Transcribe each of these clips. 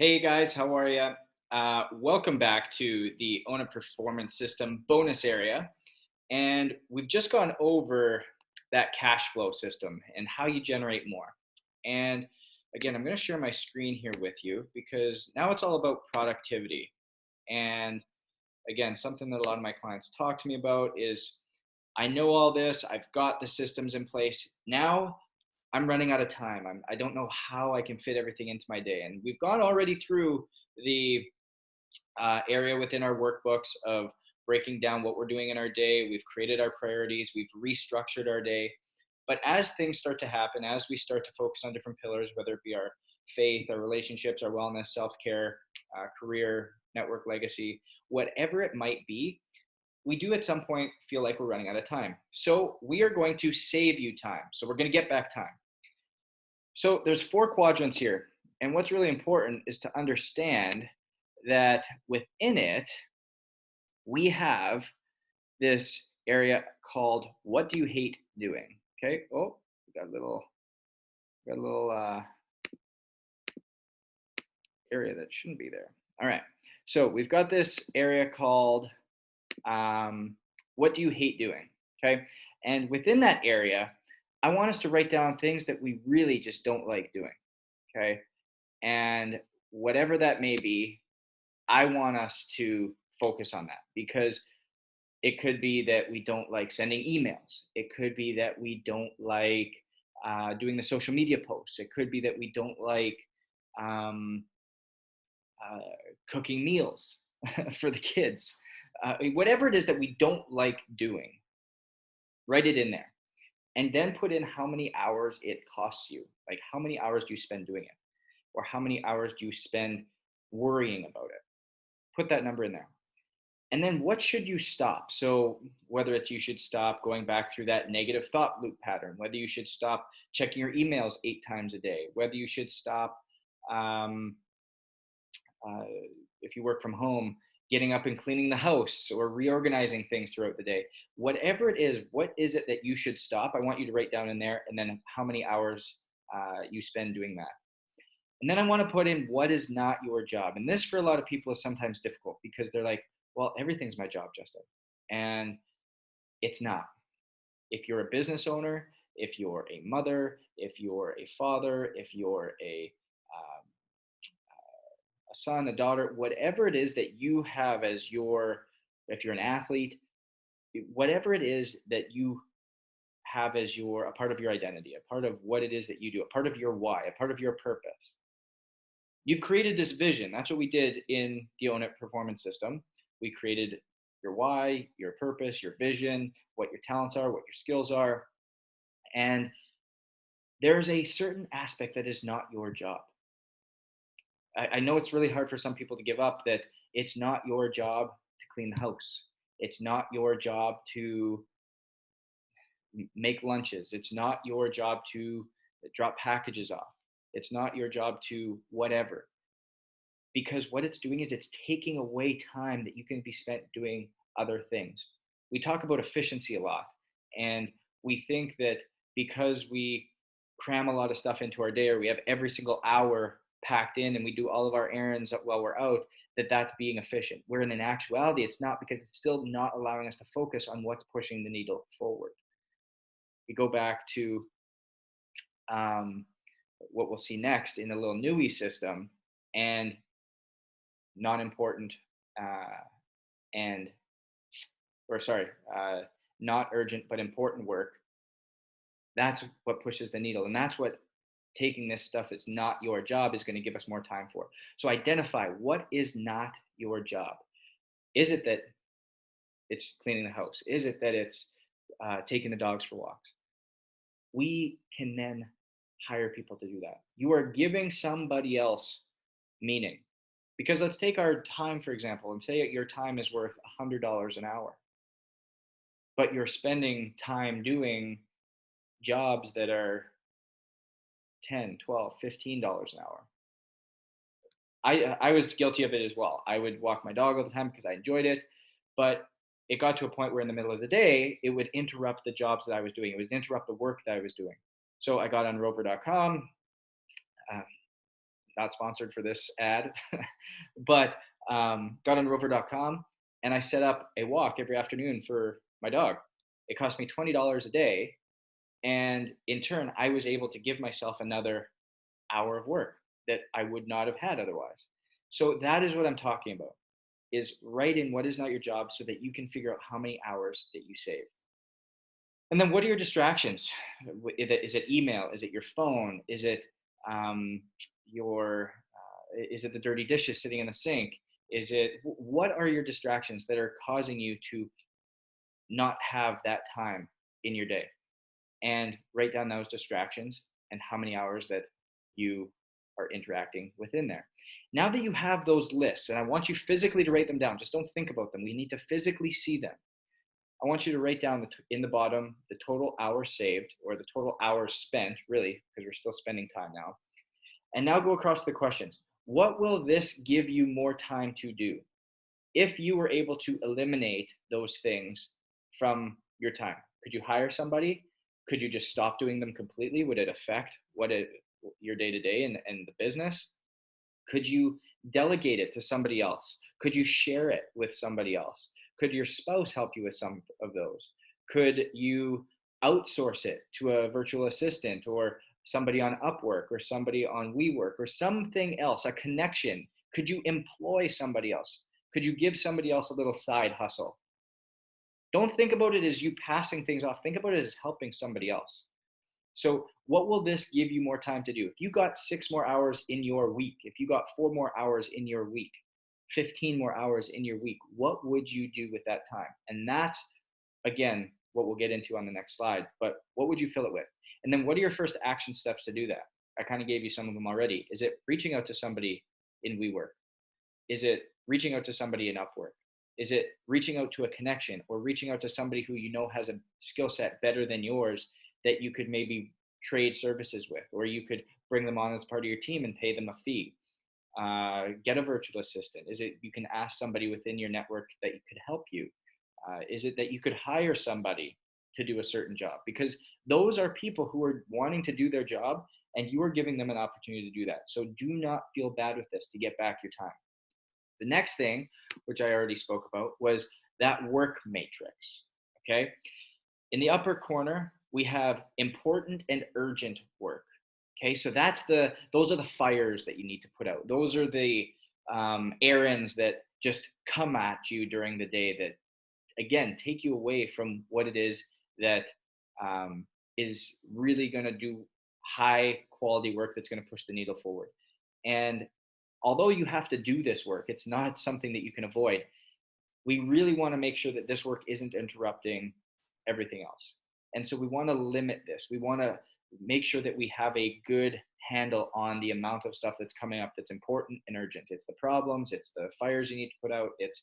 Hey guys, how are you? Welcome back to the Own a Performance System bonus area. And we've just gone over that cash flow system and how you generate more. And again, I'm going to share my screen here with you because now it's all about productivity. And again, something that a lot of my clients talk to me about is I know all this, I've got the systems in place. Now I'm running out of time. I don't know how I can fit everything into my day. And we've gone already through the area within our workbooks of breaking down what we're doing in our day. We've created our priorities, we've restructured our day. But as things start to happen, as we start to focus on different pillars, whether it be our faith, our relationships, our wellness, self care, career, network, legacy, whatever it might be, we do at some point feel like we're running out of time. So we are going to save you time. So we're going to get back time. So there's four quadrants here. And what's really important is to understand that within it, we have this area called what do you hate doing? Okay. Oh, we got a little area that shouldn't be there. All right. So we've got this area called what do you hate doing? Okay. And within that area, I want us to write down things that we really just don't like doing. Okay. And whatever that may be, I want us to focus on that because it could be that we don't like sending emails. It could be that we don't like doing the social media posts. It could be that we don't like um, uh, cooking meals for the kids. Whatever it is that we don't like doing, write it in there. And then put in how many hours it costs you. Like, how many hours do you spend doing it? Or how many hours do you spend worrying about it? Put that number in there. And then what should you stop? So whether it's you should stop going back through that negative thought loop pattern, whether you should stop checking your emails 8 times a day, whether you should stop, um, uh, if you work from home, getting up and cleaning the house or reorganizing things throughout the day. Whatever it is, what is it that you should stop? I want you to write down in there, and then how many hours you spend doing that. And then I want to put in what is not your job. And this for a lot of people is sometimes difficult because they're like, well, everything's my job, Justin. And it's not. If you're a business owner, if you're a mother, if you're a father, if you're a son, a daughter, whatever it is that you have as your, if you're an athlete, whatever it is that you have as your, a part of your identity, a part of what it is that you do, a part of your why, a part of your purpose. You've created this vision. That's what we did in the Own It Performance System. We created your why, your purpose, your vision, what your talents are, what your skills are. And there's a certain aspect that is not your job. I know it's really hard for some people to give up that it's not your job to clean the house. It's not your job to make lunches. It's not your job to drop packages off. It's not your job to whatever. Because what it's doing is it's taking away time that you can be spent doing other things. We talk about efficiency a lot, and we think that because we cram a lot of stuff into our day or we have every single hour packed in and we do all of our errands while we're out, that that's being efficient. Where in actuality, it's not because it's still not allowing us to focus on what's pushing the needle forward. We go back to um, what we'll see next in the little NUI system, and non-important uh, and or sorry, not urgent but important work. That's what pushes the needle, and that's what taking this stuff that's not your job is going to give us more time for. So identify what is not your job. Is it that it's cleaning the house? Is it that it's taking the dogs for walks? We can then hire people to do that. You are giving somebody else meaning. Because let's take our time, for example, and say your time is worth $100 an hour, but you're spending time doing jobs that are 10, 12, $15 an hour. I was guilty of it as well. I would walk my dog all the time because I enjoyed it, but it got to a point where in the middle of the day, it would interrupt the jobs that I was doing. It would interrupt the work that I was doing. So I got on rover.com. Uh, not sponsored for this ad, but got on rover.com and I set up a walk every afternoon for my dog. It cost me $20 a day. And in turn, I was able to give myself another hour of work that I would not have had otherwise. So that is what I'm talking about, is write in what is not your job so that you can figure out how many hours that you save. And then what are your distractions? Is it email? Is it your phone? Is it um, is it the dirty dishes sitting in the sink? What are your distractions that are causing you to not have that time in your day? And write down those distractions and how many hours that you are interacting within there. Now that you have those lists, and I want you physically to write them down, just don't think about them. We need to physically see them. I want you to write down in the bottom the total hours saved, or the total hours spent, really, because we're still spending time now. And now go across the questions. What will this give you more time to do? If you were able to eliminate those things from your time, could you hire somebody? Could you just stop doing them completely? Would it affect your day to day and the business? Could you delegate it to somebody else? Could you share it with somebody else? Could your spouse help you with some of those? Could you outsource it to a virtual assistant or somebody on Upwork or somebody on WeWork or something else, a connection? Could you employ somebody else? Could you give somebody else a little side hustle? Don't think about it as you passing things off. Think about it as helping somebody else. So what will this give you more time to do? If you got 6 more hours in your week, if you got 4 more hours in your week, 15 more hours in your week, what would you do with that time? And that's, again, what we'll get into on the next slide. But what would you fill it with? And then what are your first action steps to do that? I kind of gave you some of them already. Is it reaching out to somebody in WeWork? Is it reaching out to somebody in Upwork? Is it reaching out to a connection or reaching out to somebody who you know has a skill set better than yours that you could maybe trade services with, or you could bring them on as part of your team and pay them a fee? Get a virtual assistant. Is it you can ask somebody within your network that could help you? Is it that you could hire somebody to do a certain job? Because those are people who are wanting to do their job and you are giving them an opportunity to do that. So do not feel bad with this to get back your time. The next thing, which I already spoke about, was that work matrix. Okay. In the upper corner, we have important and urgent work. Okay. So those are the fires that you need to put out. Those are the errands that just come at you during the day that, again, take you away from what it is that is really going to do high quality work that's going to push the needle forward. And although you have to do this work, it's not something that you can avoid. We really want to make sure that this work isn't interrupting everything else. And so we want to limit this. We want to make sure that we have a good handle on the amount of stuff that's coming up that's important and urgent. It's the problems, it's the fires you need to put out, it's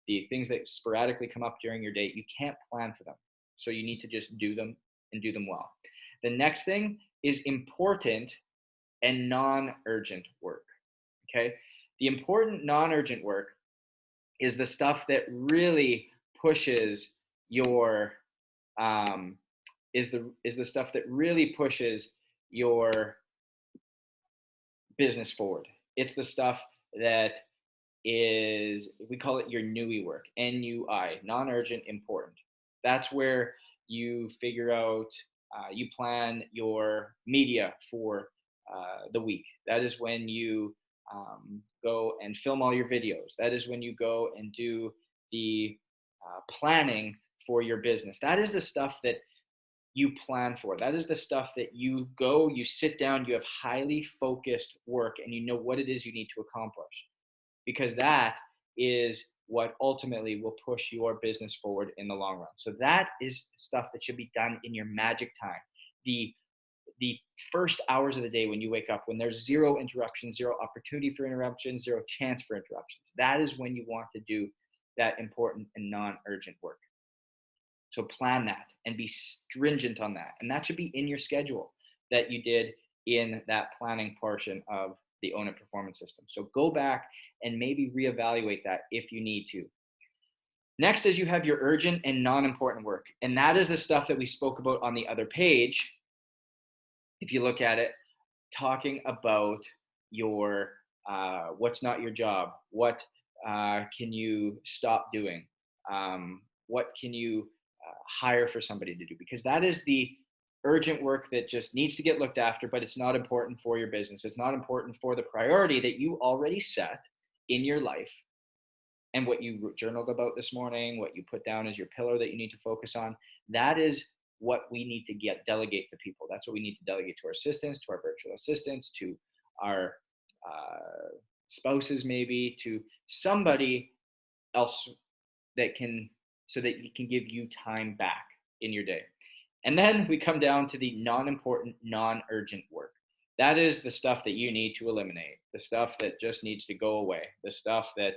the things that sporadically come up during your day. You can't plan for them. So you need to just do them and do them well. The next thing is important and non-urgent work. Okay. The important non-urgent work is the stuff that really pushes your is the stuff that really pushes your business forward. It's the stuff that is, we call it your NUI work, NUI, non-urgent, important. That's where you figure out, you plan your media for the week. That is when you go and film all your videos. That is when you go and do the planning for your business. That is the stuff that you plan for. That is the stuff that you go, you sit down, you have highly focused work, and you know what it is you need to accomplish. Because that is what ultimately will push your business forward in the long run. So that is stuff that should be done in your magic time. The first hours of the day when you wake up, when there's zero interruptions, zero opportunity for interruptions, zero chance for interruptions. That is when you want to do that important and non-urgent work. So plan that and be stringent on that. And that should be in your schedule that you did in that planning portion of the Own It Performance System. So go back and maybe reevaluate that if you need to. Next is you have your urgent and non-important work. And that is the stuff that we spoke about on the other page. If you look at it, talking about your what's not your job, what can you stop doing, what can you hire for somebody to do, because that is the urgent work that just needs to get looked after, but it's not important for your business. It's not important for the priority that you already set in your life, and what you journaled about this morning, what you put down as your pillar that you need to focus on. That is what we need to get delegate to people. That's what we need to delegate to our assistants, to our virtual assistants, to our spouses, maybe to somebody else that can, so that you can give you time back in your day. And then we come down to the non-important, non-urgent work. That is the stuff that you need to eliminate, the stuff that just needs to go away, the stuff that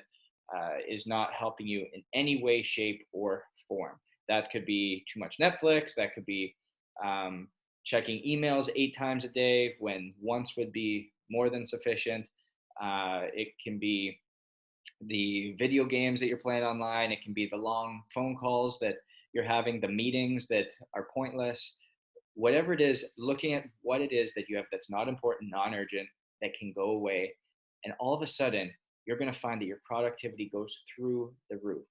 is not helping you in any way, shape, or form. That could be too much Netflix. That could be um, checking emails 8 times a day when once would be more than sufficient. It can be the video games that you're playing online. It can be the long phone calls that you're having, the meetings that are pointless. Whatever it is, looking at what it is that you have that's not important, non urgent, that can go away. And all of a sudden, you're going to find that your productivity goes through the roof.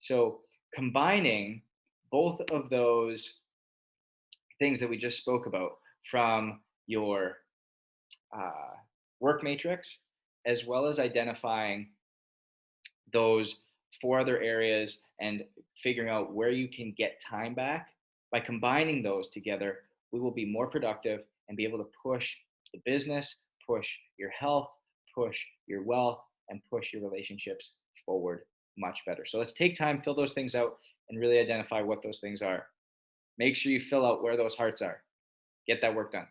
So, combining both of those things that we just spoke about, from your uh, work matrix, as well as identifying those 4 other areas and figuring out where you can get time back, by combining those together, we will be more productive and be able to push the business, push your health, push your wealth, and push your relationships forward much better. So let's take time, fill those things out, and really identify what those things are. Make sure you fill out where those hearts are. Get that work done.